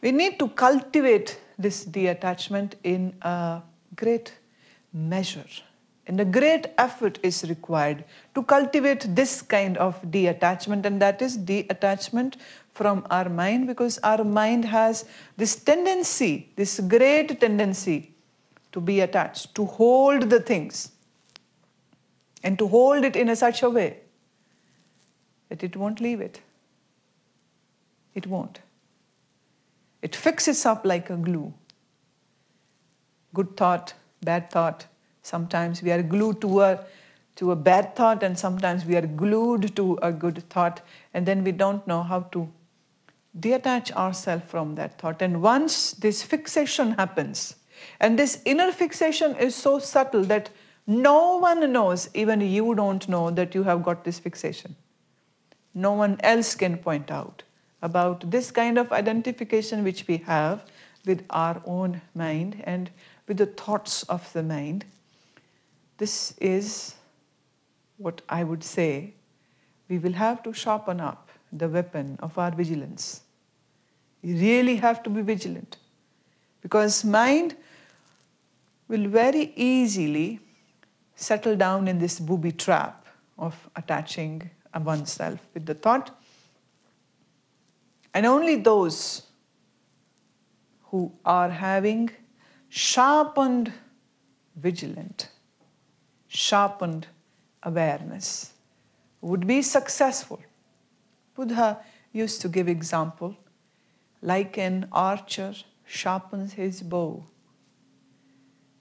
We need to cultivate this detachment in a great measure. And a great effort is required to cultivate this kind of detachment, and that is detachment from our mind, because our mind has this tendency, this great tendency to be attached, to hold the things, and to hold it in such a way that it won't leave it. It won't. It fixes up like a glue. Good thought, bad thought. Sometimes we are glued to a bad thought, and sometimes we are glued to a good thought, and then we don't know how to detach ourselves from that thought. And once this fixation happens, and this inner fixation is so subtle that no one knows, even you don't know that you have got this fixation. No one else can point out about this kind of identification which we have with our own mind and with the thoughts of the mind. This is what I would say we will have to sharpen up the weapon of our vigilance. We really have to be vigilant, because mind will very easily settle down in this booby trap of attaching oneself with the thought. And only those who are having sharpened vigilance, sharpened awareness, would be successful. Buddha used to give example, like an archer sharpens his bow,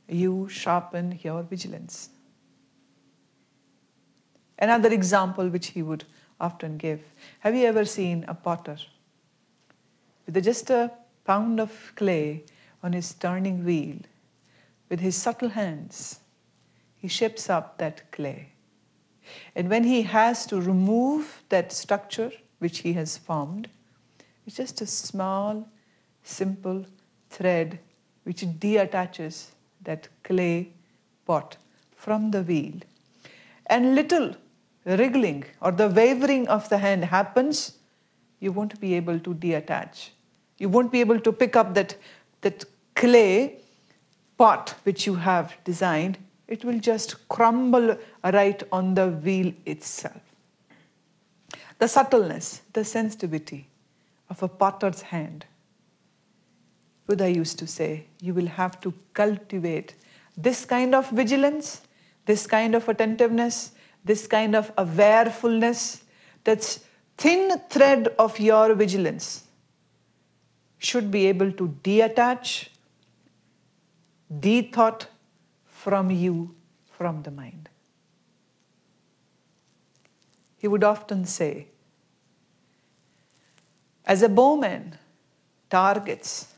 you sharpen your vigilance. Another example which he would often give. Have you ever seen a potter with just a pound of clay on his turning wheel? With his subtle hands, he shapes up that clay. And when he has to remove that structure which he has formed, it's just a small, simple thread which deattaches that clay pot from the wheel. And little wriggling or the wavering of the hand happens, you won't be able to detach. You won't be able to pick up that clay pot which you have designed. It will just crumble right on the wheel itself. The subtleness, the sensitivity of a potter's hand. Buddha used to say, you will have to cultivate this kind of vigilance, this kind of attentiveness, this kind of awarefulness. That's thin thread of your vigilance should be able to detach the thought from you, from the mind. He would often say, as a bowman targets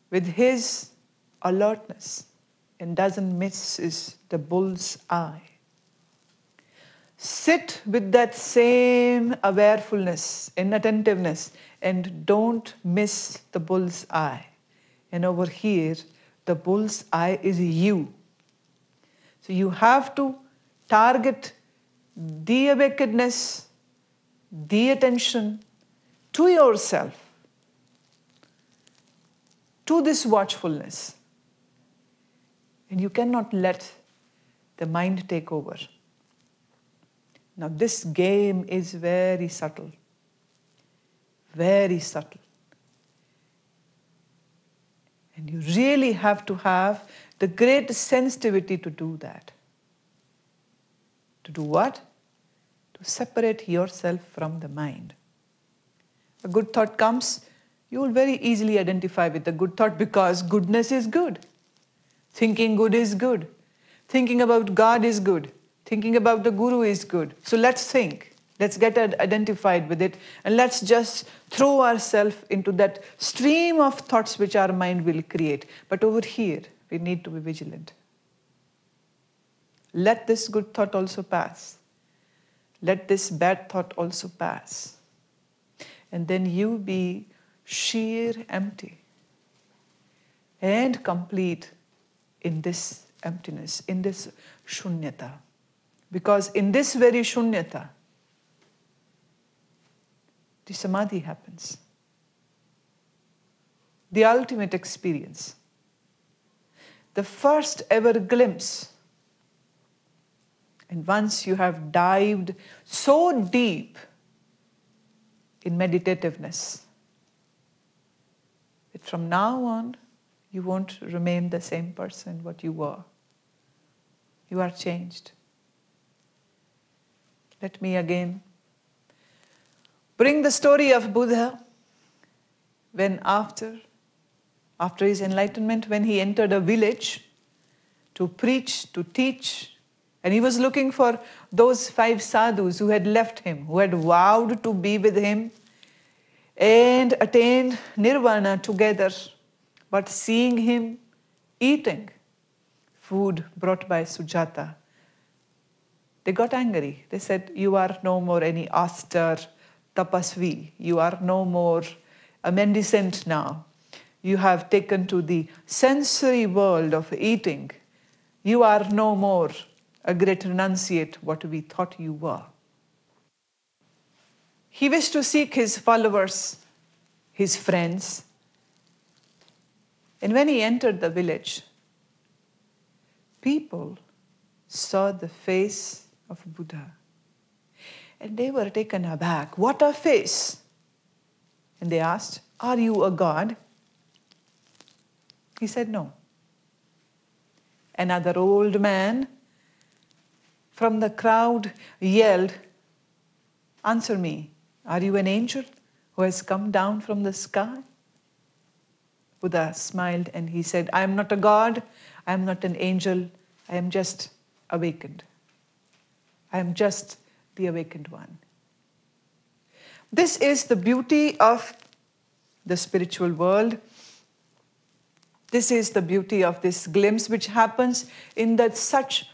with his alertness and doesn't miss the bull's eye, sit with that same awarefulness and attentiveness and don't miss the bull's eye. And over here, the bull's eye is you. So you have to target the awakeness, the attention to yourself, to this watchfulness. And you cannot let the mind take over. Now this game is very subtle, very subtle. And you really have to have the great sensitivity to do that. To do what? To separate yourself from the mind. A good thought comes, you will very easily identify with the good thought because goodness is good. Thinking good is good. Thinking about God is good. Thinking about the Guru is good. So let's think. Let's get identified with it and let's just throw ourselves into that stream of thoughts which our mind will create. But over here, we need to be vigilant. Let this good thought also pass. Let this bad thought also pass. And then you be sheer empty and complete in this emptiness, in this shunyata. Because in this very shunyata, the samadhi happens. The ultimate experience. The first ever glimpse. And once you have dived so deep in meditativeness, that from now on, you won't remain the same person what you were. You are changed. Let me again bring the story of Buddha when after his enlightenment, when he entered a village to preach, to teach, and he was looking for those 5 sadhus who had left him, who had vowed to be with him and attain nirvana together. But seeing him eating food brought by Sujata, they got angry. They said, "You are no more any austere tapasvi. You are no more a mendicant now. You have taken to the sensory world of eating. You are no more a great renunciate, what we thought you were." He wished to seek his followers, his friends. And when he entered the village, people saw the face of Buddha. And they were taken aback. What a face! And they asked, "Are you a god?" He said, "No." Another old man from the crowd yelled, "Answer me, are you an angel who has come down from the sky?" Buddha smiled and he said, "I am not a god, I am not an angel, I am just awakened. I am just the awakened one." This is the beauty of the spiritual world. This is the beauty of this glimpse which happens in that such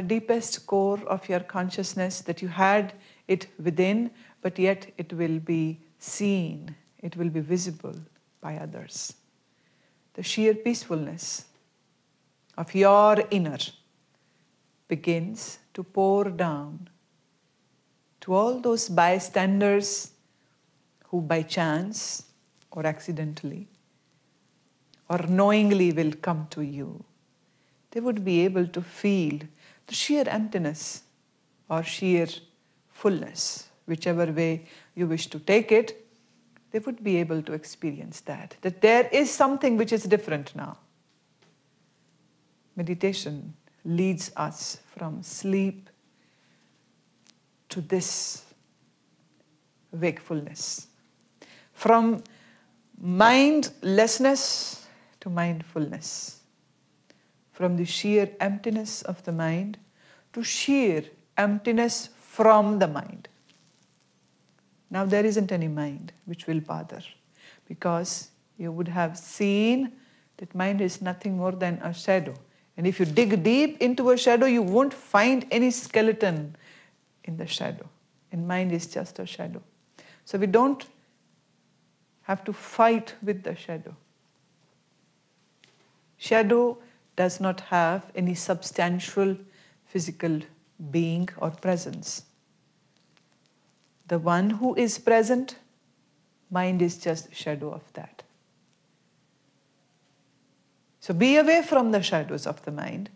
deepest core of your consciousness that you had it within, but yet it will be seen, it will be visible by others. The sheer peacefulness of your inner begins to pour down to all those bystanders who by chance or accidentally or knowingly will come to you. They would be able to feel the sheer emptiness or sheer fullness, whichever way you wish to take it. They would be able to experience that there is something which is different now. Meditation leads us from sleep to this wakefulness, from mindlessness to mindfulness, from the sheer emptiness of the mind to sheer emptiness from the mind. Now there isn't any mind which will bother, because you would have seen that mind is nothing more than a shadow. And if you dig deep into a shadow, you won't find any skeleton in the shadow. And mind is just a shadow. So we don't have to fight with the shadow. Shadow does not have any substantial physical being or presence. The one who is present, mind is just a shadow of that. So be away from the shadows of the mind.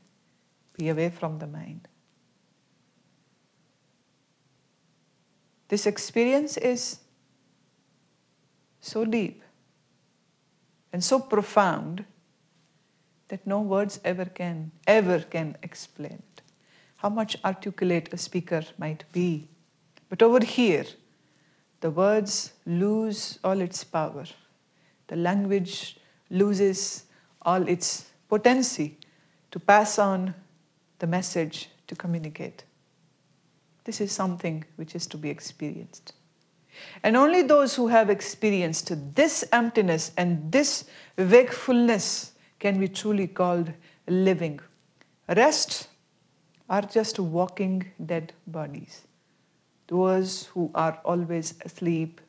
Be away from the mind. This experience is so deep and so profound that no words ever can explain it. How much articulate a speaker might be. But over here, the words lose all its power. The language loses all its potency to pass on the message, to communicate. This is something which is to be experienced. And only those who have experienced this emptiness and this wakefulness can be truly called living. Rest are just walking dead bodies. Those who are always asleep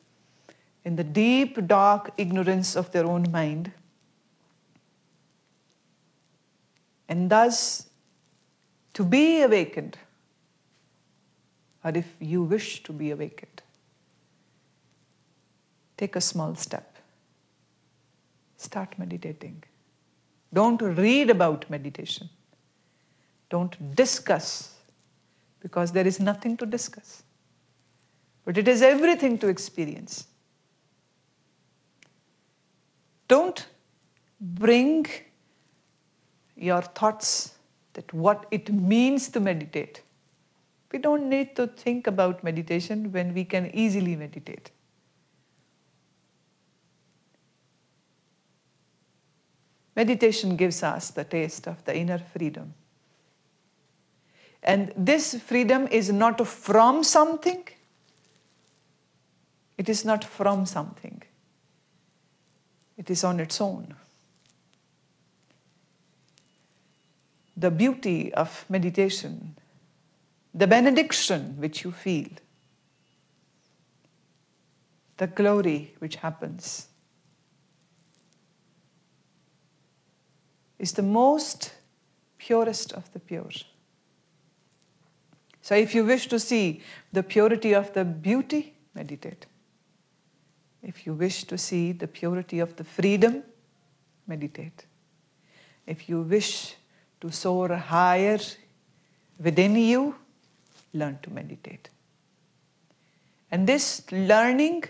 in the deep, dark ignorance of their own mind, and thus to be awakened, or if you wish to be awakened, Take a small step. Start meditating. Don't read about meditation. Don't discuss, because there is nothing to discuss. But it is everything to experience. Don't bring your thoughts that what it means to meditate. We don't need to think about meditation when we can easily meditate. Meditation gives us the taste of the inner freedom. And this freedom is not from something. It is not from something. It is on its own. The beauty of meditation, the benediction which you feel, the glory which happens, is the most purest of the pure. So if you wish to see the purity of the beauty, meditate. If you wish to see the purity of the freedom, meditate. If you wish to soar higher within you, learn to meditate. And this learning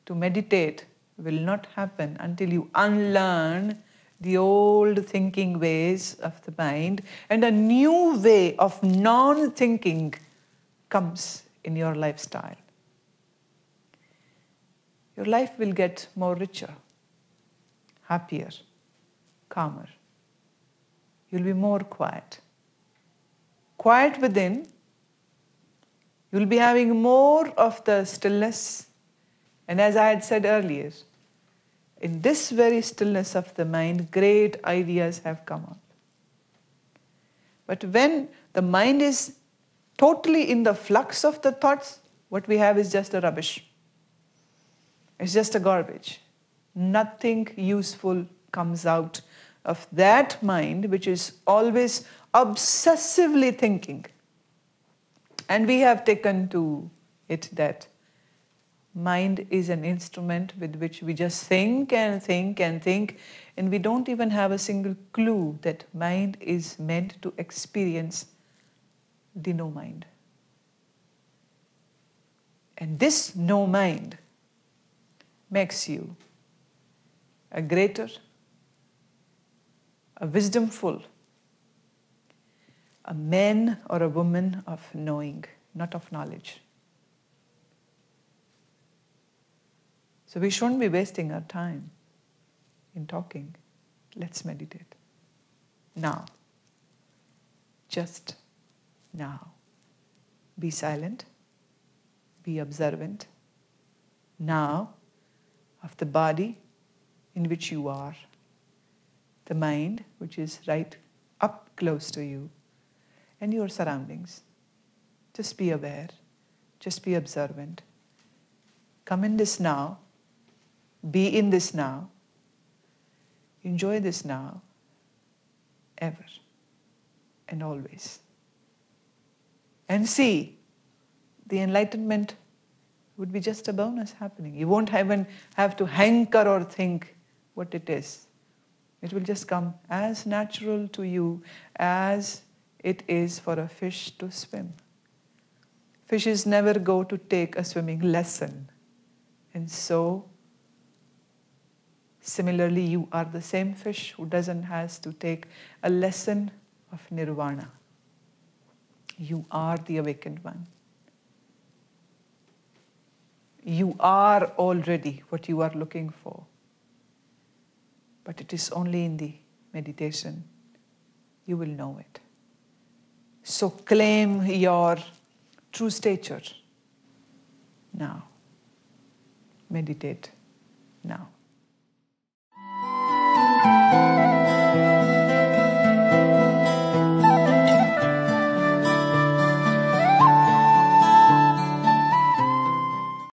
to meditate will not happen until you unlearn the old thinking ways of the mind, and a new way of non-thinking comes in your lifestyle. Your life will get more richer, happier, calmer. You'll be more quiet. Quiet within, you'll be having more of the stillness. And as I had said earlier, in this very stillness of the mind, great ideas have come up. But when the mind is totally in the flux of the thoughts, what we have is just a rubbish. It's just a garbage. Nothing useful comes out of that mind, which is always obsessively thinking. And we have taken to it that mind is an instrument with which we just think and think and think, and we don't even have a single clue that mind is meant to experience the no mind. And this no mind makes you a greater, a wisdomful, a man or a woman of knowing, not of knowledge. So we shouldn't be wasting our time in talking. Let's meditate. Now. Just now. Be silent. Be observant. Now of the body in which you are. The mind which is right up close to you. And your surroundings. Just be aware. Just be observant. Come in this now. Be in this now. Enjoy this now. Ever. And always. And see, the enlightenment would be just a bonus happening. You won't even have to hanker or think what it is. It will just come as natural to you as it is for a fish to swim. Fishes never go to take a swimming lesson. And so, similarly, you are the same fish who doesn't have to take a lesson of nirvana. You are the awakened one. You are already what you are looking for. But it is only in the meditation you will know it. So claim your true stature now. Meditate now.